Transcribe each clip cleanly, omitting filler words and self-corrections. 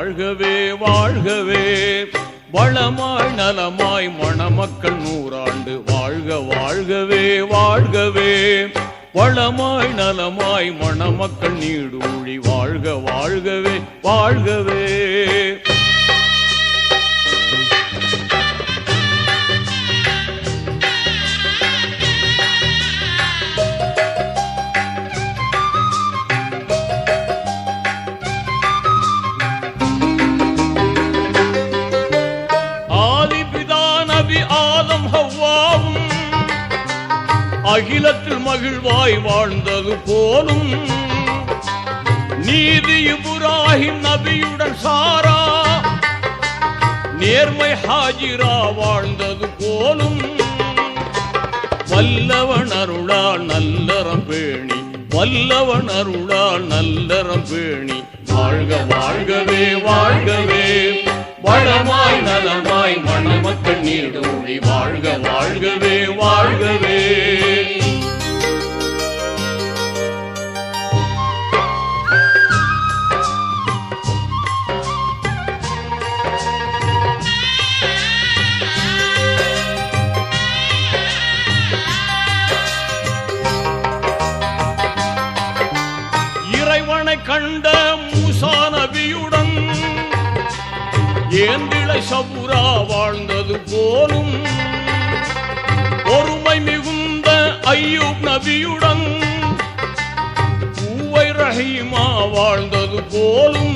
வாழ்கவே வாழ்கவே வளமாய் நலமாய் மணமக்கள் 100 ஆண்டு வாழ்க வாழ்கவே வாழ்கவே வளமாய் நலமாய் மணமக்கள் நீடூழி வாழ்க வாழ்கவே வாழ்கவே. அகிலத்தில் மகிழ்வாய் வாழ்ந்தது போலும் நீதி இப்ராஹிம் நபியுடன் சாரா நேர்மை ஹாஜிரா வாழ்ந்தது போலும் வல்லவன் அருளால் நல்லறம் பேணி வல்லவன் அருளால் நல்லறம் பேணி வாழ்க வாழ்கவே வாழ்கவே வளமாய் நலமாய் மணமக்கள் நீடூழி வாழ்க வாழ்கவே வாழ்கவே. இறைவனை கண்ட மூசா நபியுடன் ஏந்திழை சபுரா வாழ்ந்தது போலும் ஒருமை மிகுந்த ஐயூப் நபியுடன் பூவை ரஹீமா வாழ்ந்தது போலும்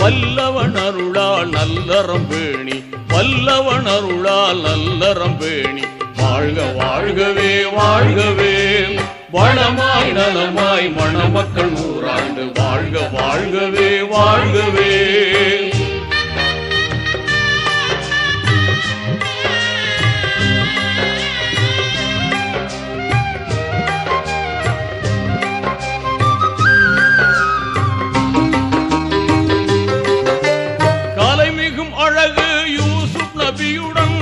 வல்லவன் அருளால் நல்லறம் பேணி வல்லவன் அருளால் நல்லறம் பேணி வாழ்க வாழ்கவே வாழ்கவே வளமாய் நலமாய் மணமக்கள் 100 ஆண்டு வாழ்க வாழ்கவே வாழ்கவே. கலைமிகும் அழகு யூசுப் நபியுடன்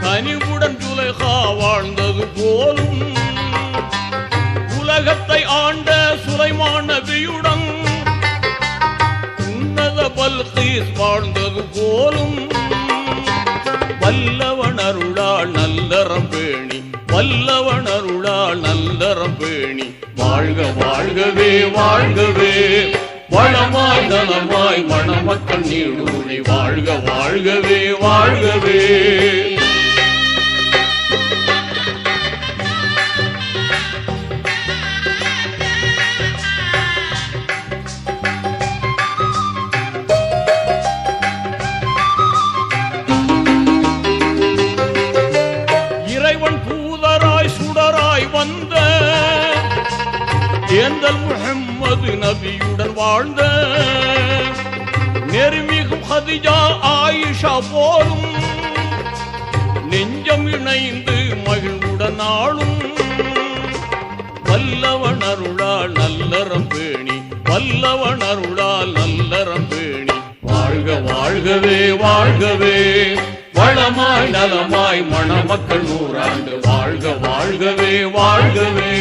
கனிவுடன் ஜுலைஹா வாழ்ந்தது போலும் உலகத்தை ஆண்ட சுலைமான் நபியுடன் உன்னத பல்கீஸ் வாழ்ந்தது போலும் வல்லவன் அருளால் நல்லறம் பேணி வல்லவன் அருளால் நல்லறம் பேணி வாழ்க வாழ்கவே வாழ்கவே வளமாய் நலமாய் மணமக்கள் நீடூழி வாழ்க வாழ்கவே வாழ்கவே. வந்த ஏந்தல் முஹம்மது நபியுடன் வாழ்ந்த நெருமிகும் ஹதிஜா ஆயிஷா போலும் நெஞ்சம் இணைந்து மகிழ்வுடன் ஆளும் வல்லவன் அருளால் நல்லறம் பேணி வல்லவன் அருளால் நல்லறம் பேணி வாழ்க வாழ்கவே வாழ்கவே வளமாய் நலமாய் மணமக்கள் 100 ஆண்டு வாழ்க வாழ்கவே வாழ்கவே.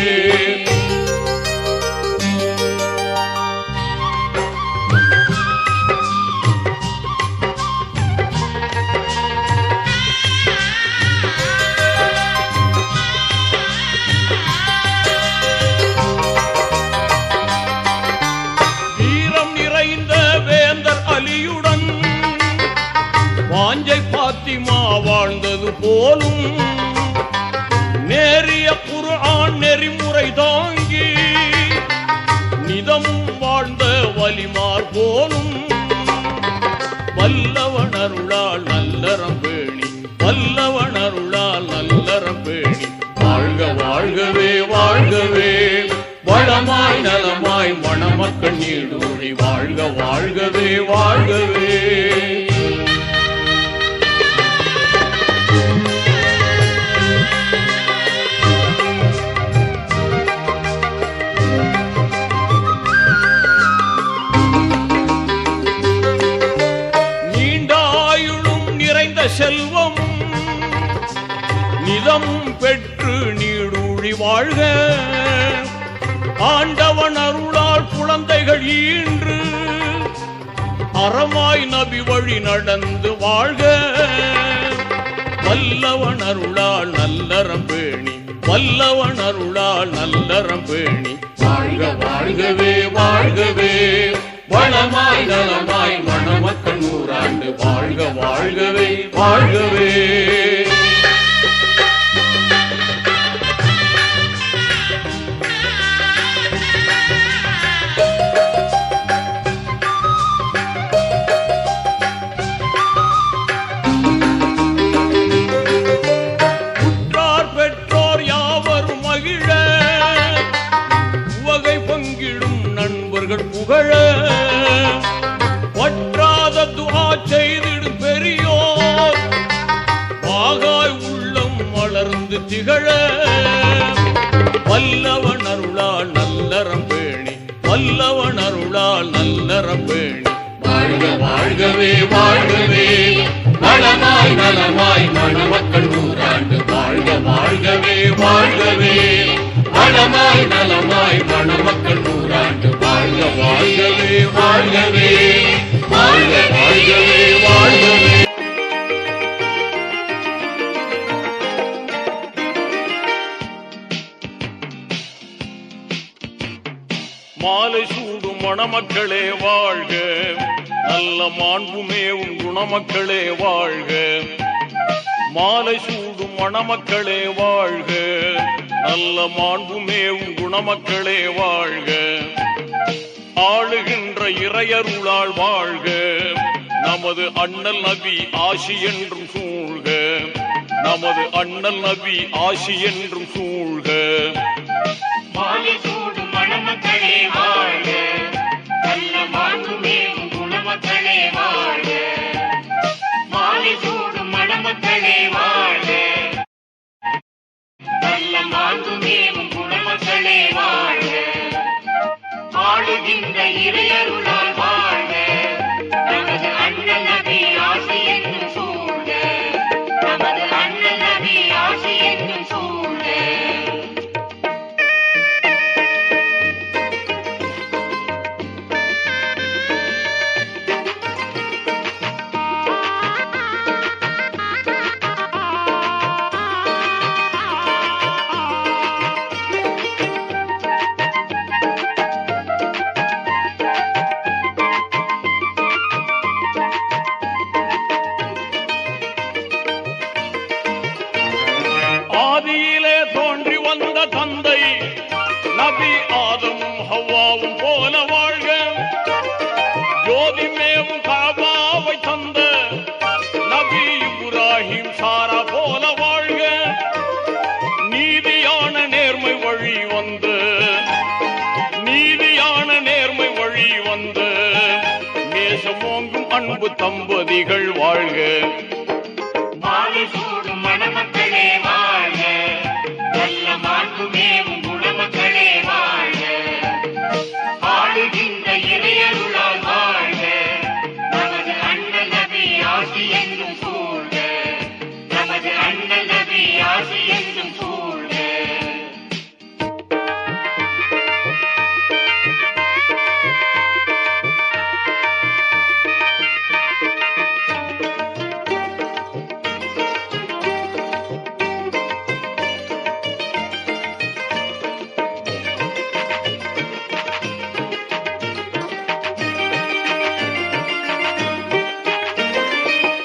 வீரம் நிறைந்த வேந்தர் அலியுடன் வாஞ்சை பாத்திமா வாழ்ந்தது போலும் நேரிய குர்ஆன் நெறிமுறை தாங்கி நிதமும் வாழ்ந்த வலிமார் போலும் வல்லவன் அருளால் நல்லறம் பேணி வல்லவன் அருளால் நல்லறம் பேணி வாழ்க வாழ்கவே வாழ்கவே வளமாய் நலமாய் மணமக்கள் நீடூழி வாழ்க வாழ்கவே வாழ்கவே. செல்வம் நிதமும் பெற்று நீடூழி வாழ்க ஆண்டவன் அருளால் குழந்தைகள் ஈன்று அறமாய் நபி வழி நடந்து வாழ்க வல்லவன் அருளால் நல்லறம் பேணி வல்லவன் அருளால் நல்லறம் பேணி வாழ்க வாழ்கவே வாழ்கவே வளமாய் நலமாய் மணமக்கள் நூறாண்டு வாழ்க வாழ்கவே வாழ்கவே. புகழ வற்றாத துஆ செய்திடும் பெரியோர் வாகாய் உள்ளம் வளர்ந்து திகழ வல்லவன் அருளால் நல்லறம் பேணி வல்லவன் அருளால் நல்லறம் பேணி வாழ்க வாழ்கவே வாழ்கவே வளமாய் நலமாய் மணமக்கள் நூறாண்டு வாழ்க வாழ்கவே வாழ்கவே வளமாய் நலமாய் மணமக்கள் நூறாண்டு வாழ்க வாழ்கவே வாழ்கவே வாழ்க வாழ்கவே வாழ்கவே. மாலை சூடும் மணமக்களே வாழ்க நல்ல மாண்புமேவும் குணமக்களே வாழ்க மாலை சூடும் மணமக்களே வாழ்க நல்ல மாண்புமேவும் குணமக்களே வாழ்க ஆளுகின்ற இறையருளால் வாழ்க நமது அண்ணல் நபி ஆசி என்றும் சூழ்க நமது அண்ணல் நபி ஆசி என்றும் சூழ்க. மாலை சூடும் மணமக்களே வாழ்க நல்ல மாண்புமேவும் குணமக்களே வாழ்க மாலை சூடும் மணமக்களே வாழ்க நல்ல மாண்புமேவும் குணமக்களே வாழ்க ஆளுகின்ற இறையருளால் வாழ்க நமது அண்ணல் நபி ஆசி என்றும் சூழ்க நமது அண்ணல் நபி ஆசி என்றும் சூழ்க. ஆதியிலே தோன்றி வந்த தந்தை நபி ஆதமும் ஹவ்வாவும் போல வாழ்க ஜோதிமேவும் காபாவை தந்த நபி இப்ராஹிம் சாரா போல வாழ்க நீதியான நேர்மை வழி வந்து நீதியான நேர்மை வழி வந்து நேசமோங்கும் அன்பு தம்பதிகள் வாழ்க மாலை சூடும் மணமக்களே வாழ்க நல்ல மாண்புமேவும் குணமக்களே வாழ்க ஆளுகின்ற இறையருளால் வாழ்க நமது அண்ணல் நபி ஆசி என்றும் சூழ்க நமது அண்ணல் நபி ஆசி என்றும் சூழ்க.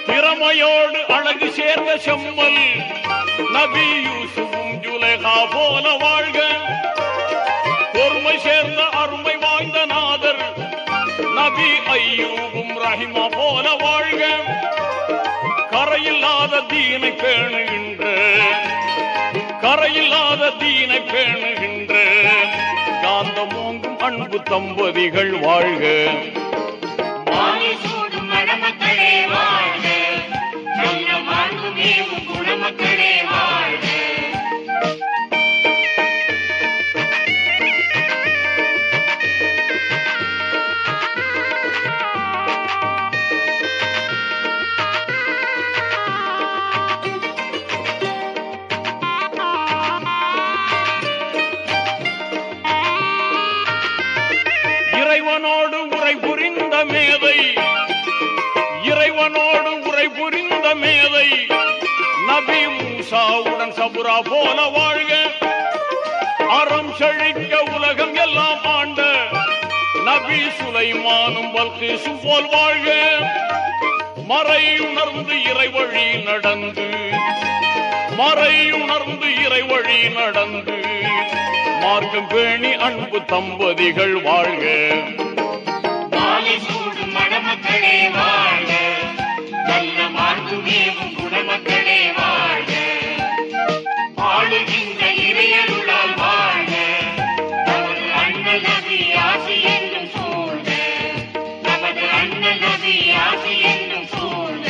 திறமையோடு அழகு சேர்ந்த செம்மல் நபி யூசுஃபும் ஜுலைஹா போல வாழ்க பொறுமை சேர்ந்த அருமை வாய்ந்த நாதர் நபி ஐயூபும் ரஹிமா போல வாழ்க கரையில்லாத தீனை பேணுகின்ற கரையில்லாத தீனை பேணுகின்ற காந்தமோங்கும் அன்பு தம்பதிகள் வாழ்க மாலை சூடும் மணமக்களே வாழ்க நல்ல மாண்புமேவும் குணமக்களே வாழ்க இறைவனோடு உரை புரிந்த மேதை பிராவுடனோடு உரை புரிந்த மேதை நபி மூசாவுடன் சபுரா போல வாழ்க. அறம் செழிக்க உலகம் எல்லாம் ஆண்ட நபி சுலைமானும் பல்கீசும் போல் வாழ்க. மறையுணர்ந்து இறைவழி நடந்து இறைவழி நடந்து மார்க்கம் பேணி அன்பு தம்பதிகள் வாழ்க. சூடும் மணமக்களே வாழ்க, நல்ல மாண்பு மேவும் குணமக்களே வாழ்க. ஆளுகின்ற இறையருளால் வாழ்க, நமது அண்ணல் நபி ஆசி என்னும் சூழ்க. நமது அண்ணல் நபி ஆசி என்னும் சூழ்க.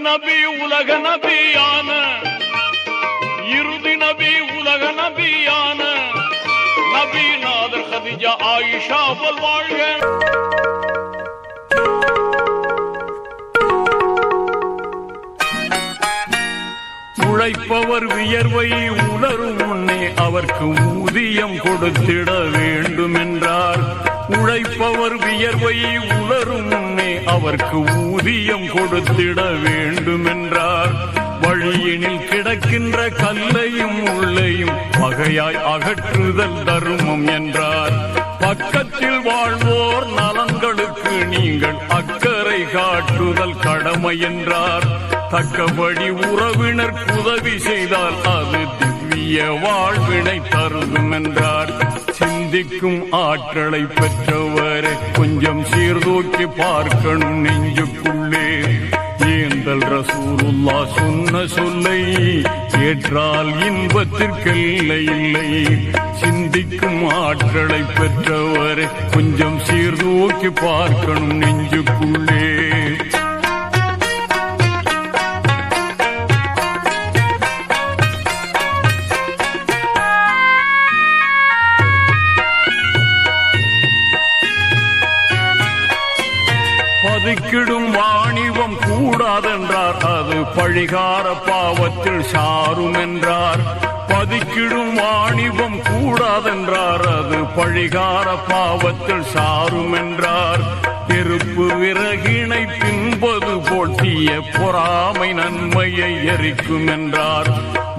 நபி உலக நபியான இறுதி நபி உலக நபியான நபி நாதர் கதிஜா ஆயிஷா போல் வாழ்க. உழைப்பவர் வியர்வை உணரும் முன்னே அவர்க்கு ஊதியம் கொடுத்திட வேண்டும் என்றார். உழைப்பவர் வியர்வை உணரும் முன்னே அவர்க்கு ஊதியம் கொடுத்திட வேண்டும் என்றார். வழியினில் கிடக்கின்ற கல்லையும் உள்ளையும் வகையாய் அகற்றுதல் தர்மம் என்றார். பக்கத்தில் வாழ்வோர் நலன்களுக்கு நீங்கள் அக்கறை காட்டுதல் கடமை என்றார். தக்கபடி உறவினர் உதவி செய்தால் அது திவ்ய வாழ்வினை தருதும் என்றார். சிந்திக்கும் ஆற்றலை பெற்றவரை கொஞ்சம் சீர்தூக்கி பார்க்கணும் நெஞ்சுக்குள்ளே. ஏந்தல் ரசூலுல்லா சொன்ன சொல்லை ஏற்றால் இன்பத்திற்கெல்லை இல்லை. சிந்திக்கும் ஆற்றலை பெற்றவரை கொஞ்சம் சீர்தூக்கி பார்க்கணும் நெஞ்சுக்குள்ளே. பதுக்கிடும் வாணிபம் கூடாதென்றார், அது பழிகார பாவத்தில் சாரும் என்றார். பதுக்கிடும் வாணிபம் கூடாதென்றார், அது பழிகார பாவத்தில் சாரும் என்றார். நெருப்பு விறகினை தின்பது போட்டிய பொறாமை நன்மையை எரிக்கும் என்றார்.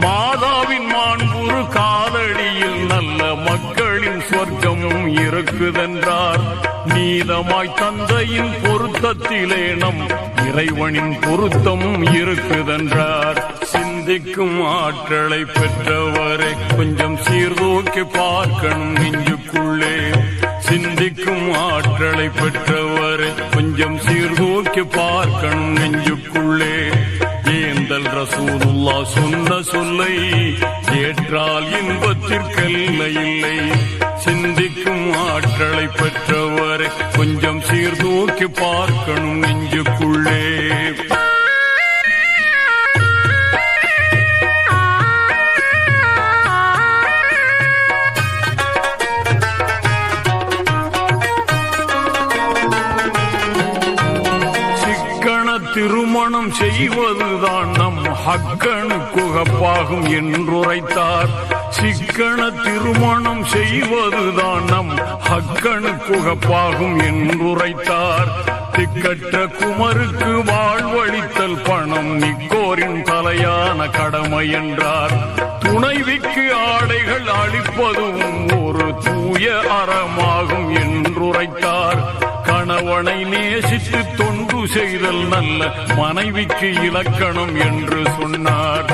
மாதாவின் மாண்புறு காலடியில் நல்ல மக்களின் சொர்க்கமும் இருக்குதென்றார். நீதமாய் தந்தையின் பொருத்தத்திலே நம் இறைவனின் பொருத்தமும் இருக்குதென்றார். சிந்திக்கும் ஆற்றலை பெற்றவரை கொஞ்சம் சீர்தூக்கி பார்க்கணும் நெஞ்சுக்குள்ளே. சிந்திக்கும் ஆற்றலை பெற்றவரை கொஞ்சம் சீர்தூக்கி பார்க்கணும் நெஞ்சுக்குள்ளே. ஏந்தல் ரசூலுல்லா சொன்ன சொல்லை ஏற்றால் இன்பத்திற்கெல்லை இல்லை. சிந்திக்கும் ஆற்றலை பெற்றவரை கொஞ்சம் சீர்தூக்கி பார்க்கணும் நெஞ்சுக்குள்ளே. திருமணம் செய்வதுதான் நம் ஹக்கனுக்குகப்பாகும் என்றுரைத்தார். சிக்கன திருமணம் செய்வதுதான் நம் ஹக்கனுக்குகப்பாகும் என்றுரைத்தார். திக்கற்ற குமருக்கு வாழ்வழித்தல் பணம் நிக்கோரின் தலையான கடமை என்றார். துணைவிக்கு ஆடைகள் அளிப்பதும் ஒரு தூய அறமாகும் என்றுரைத்தார். கணவனை நேசித்து தொண்டு செய்தல் நல்ல மனைவிக்கு இலக்கணம் என்று சொன்னார்.